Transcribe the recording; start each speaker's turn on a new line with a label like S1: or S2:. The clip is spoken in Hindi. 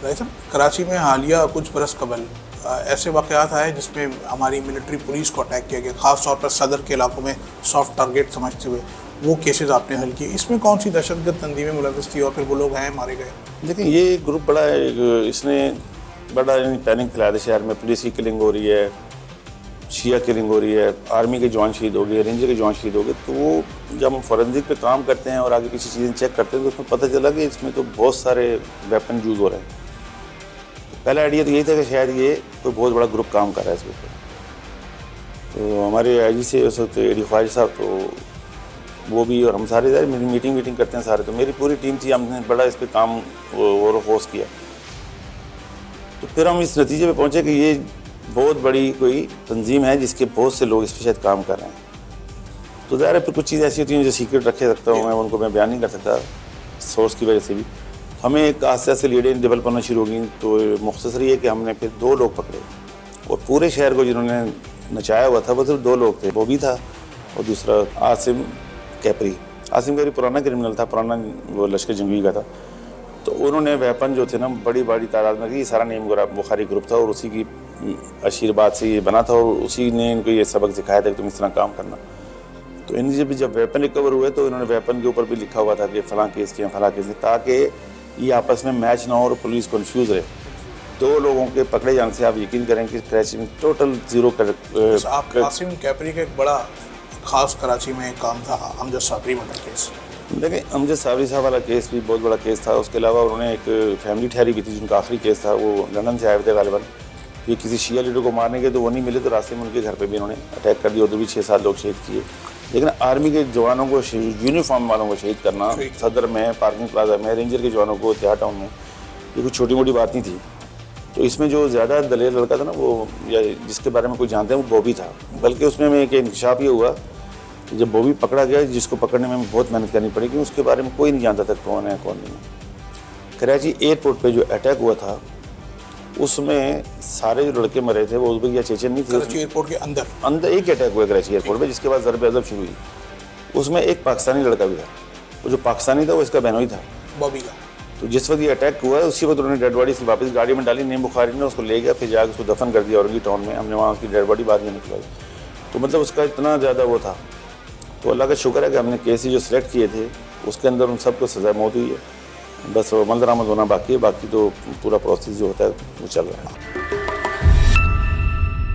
S1: राइट, कराची में हालिया कुछ बरस कबल ऐसे वाक़यात आए जिसमें हमारी मिलिट्री पुलिस को अटैक किया गया, ख़ास तौर पर सदर के इलाकों में सॉफ्ट टारगेट समझते हुए वो केसेस आपने हल किए। इसमें कौन सी दहशतगर्द तंजीमें मुलव्वस थी और फिर वो लोग हैं मारे गए?
S2: देखिए, ये ग्रुप बड़ा है, इसने बड़ा पैनिक फैलाया था शहर में। पुलिस की किलिंग हो रही है, शिया किलिंग हो रही है, आर्मी के जवान शहीद हो गए, रेंजर के जवान शहीद हो गए। तो वो जब हम फॉरेंसिक पे काम करते हैं और आगे पीछे चीज़ें चेक करते हैं तो उसमें पता चला कि इसमें तो बहुत सारे वेपन यूज़ हो रहे हैं। तो पहला आइडिया तो यही था कि शायद ये कोई बहुत बड़ा ग्रुप काम कर रहा है इसके ऊपर। तो हमारे IG से उस वक्त AD ख्वाजा साहब, तो वो भी और हम सारे मीटिंग करते हैं सारे। तो मेरी पूरी टीम थी, हमने बड़ा इस पर काम और फोर्स किया। तो फिर हम इस नतीजे पे पहुँचे कि ये बहुत बड़ी कोई तंजीम है जिसके बहुत से लोग इस पर शायद काम कर रहे हैं। तो ज़ाहिर है फिर कुछ चीज़ें ऐसी होती हैं जो सीक्रेट रखे सकता हूँ मैं, उनको मैं बयान नहीं कर सकता सोर्स की वजह से भी। हमें एक आस्ते आस्ते लीडें डेवलप होना शुरू हो गई। तो मुख्तसर ये कि हमने फिर 2 लोग पकड़े और पूरे शहर को जिन्होंने नचाया हुआ था वो सिर्फ 2 लोग थे, बॉबी था और दूसरा आसिम कैपरी। आसिम कैपरी पुराना क्रिमिनल था, पुराना वो लश्कर जंगवी का था। तो उन्होंने वेपन जो थे ना बड़ी तादाद में, ये सारा नीम बुखारी ग्रुप था और उसी की आशीर्वाद से ये बना था और उसी ने इनको ये सबक सिखाया था कि तुम इस तरह काम करना। तो इनसे जब वेपन रिकवर हुए तो इन्होंने वेपन के ऊपर भी लिखा हुआ था कि फ़लाँ केस किए फलां केस, ताकि ये आपस में मैच ना हो और पुलिस कन्फ्यूज़ रहे। 2 लोगों के पकड़े जाने से आप यकीन करें कि कराची में टोटल ज़ीरो कर।
S1: आप आसिम कैपरी का एक बड़ा ख़ास कराची में काम था अमजद साबरी मर्डर केस।
S2: देखिए, अमजद साबरी साहब वाला केस भी बहुत बड़ा केस था। उसके अलावा उन्होंने एक फैमिली ठहरी भी थी जिनका आखिरी केस था, वो लंदन से आए थे गालिबन। ये किसी शिया लीडर को मारने के तो वो नहीं मिले, तो रास्ते में उनके घर पे भी इन्होंने अटैक कर दिया, उधर भी 6-7 लोग शहीद किए। लेकिन आर्मी के जवानों को, यूनिफॉर्म वालों को शहीद करना सदर में, पार्किंग प्लाजा में, रेंजर के जवानों को तिहाड़ टाउन में, ये कोई छोटी मोटी बात नहीं थी। तो इसमें जो ज़्यादा दलेर लड़का था ना, वो या जिसके बारे में कोई जानते हैं, वो बॉबी था। बल्कि उसमें में एक इंकशाफ ये हुआ कि जब बॉबी पकड़ा गया, जिसको पकड़ने में बहुत मेहनत करनी पड़ी, क्योंकि उसके बारे में कोई नहीं जानता था कौन है कौन नहीं है। कराची एयरपोर्ट पे जो अटैक हुआ था उसमें सारे जो लड़के मरे थे वो उज़्बेक या चेचन नहीं थे।
S1: कराची एयरपोर्ट के अंदर
S2: एक ही अटैक हुआ कराची एयरपोर्ट पे, जिसके बाद ज़रब अज़ब शुरू हुई। उसमें एक पाकिस्तानी लड़का भी था, वो जो पाकिस्तानी था वो इसका बहनोई था,
S1: बॉबी का।
S2: तो जिस वक्त ये अटैक हुआ उसी वक्त उन्होंने डेड बॉडी वापस गाड़ी में डाली, नीम बुखारी ने उसको ले गया, फिर जाकर उसको दफन कर दिया औरंगी टाउन में। हमने वहाँ उसकी डेड बॉडी बाद में निकलाई। तो मतलब उसका इतना ज़्यादा वो था। तो अल्लाह का शुक्र है कि हमने केसेस जो सिलेक्ट किए थे उसके अंदर उन सबको सज़ा मौत हुई है। बस अमल दरामद होना बाकी है, बाकी तो पूरा प्रोसेस जो होता है वो चल रहा है।